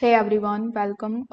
Hey everyone, welcome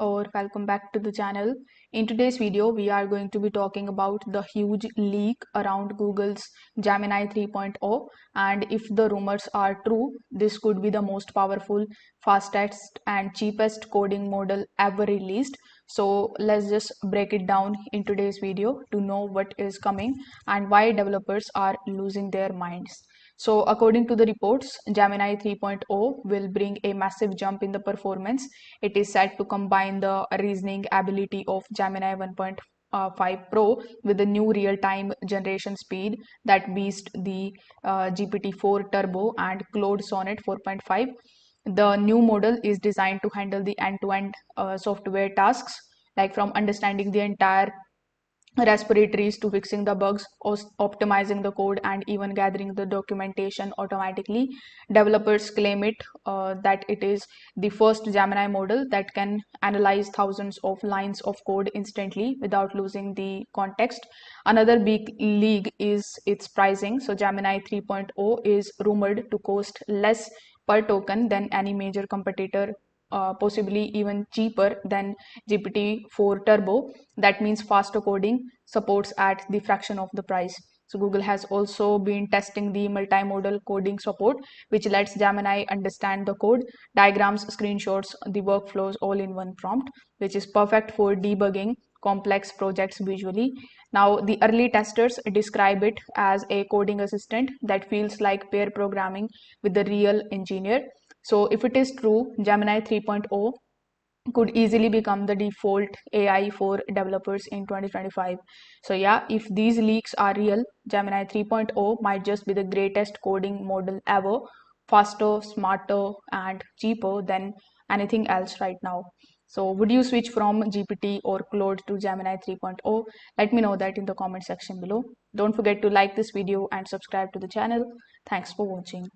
back to the channel. In today's video, we are going to be talking about the huge leak around Google's Gemini 3.0, and if the rumors are true, this could be the most powerful, fastest and cheapest coding model ever released. So let's just break it down in today's video to know what is coming and why developers are losing their minds. So, according to the reports, Gemini 3.0 will bring a massive jump in the performance. It is said to combine the reasoning ability of Gemini 1.5 Pro with the new real-time generation speed that beats the GPT-4 Turbo and Claude Sonnet 4.5. The new model is designed to handle the end-to-end software tasks, like from understanding the entire repositories to fixing the bugs, optimizing the code, and even gathering the documentation automatically. Developers claim that it is the first Gemini model that can analyze thousands of lines of code instantly without losing the context. Another big league is its pricing. So Gemini 3.0 is rumored to cost less per token than any major competitor, possibly even cheaper than GPT-4 Turbo. That means faster coding supports at the fraction of the price. So Google has also been testing the multimodal coding support, which lets Gemini understand the code, diagrams, screenshots, the workflows all in one prompt, which is perfect for debugging complex projects visually. Now, the early testers describe it as a coding assistant that feels like pair programming with the real engineer. So if it is true, Gemini 3.0 could easily become the default AI for developers in 2025. So yeah, if these leaks are real, Gemini 3.0 might just be the greatest coding model ever, faster, smarter, and cheaper than anything else right now. So would you switch from GPT or Claude to Gemini 3.0? Let me know that in the comment section below. Don't forget to like this video and subscribe to the channel. Thanks for watching.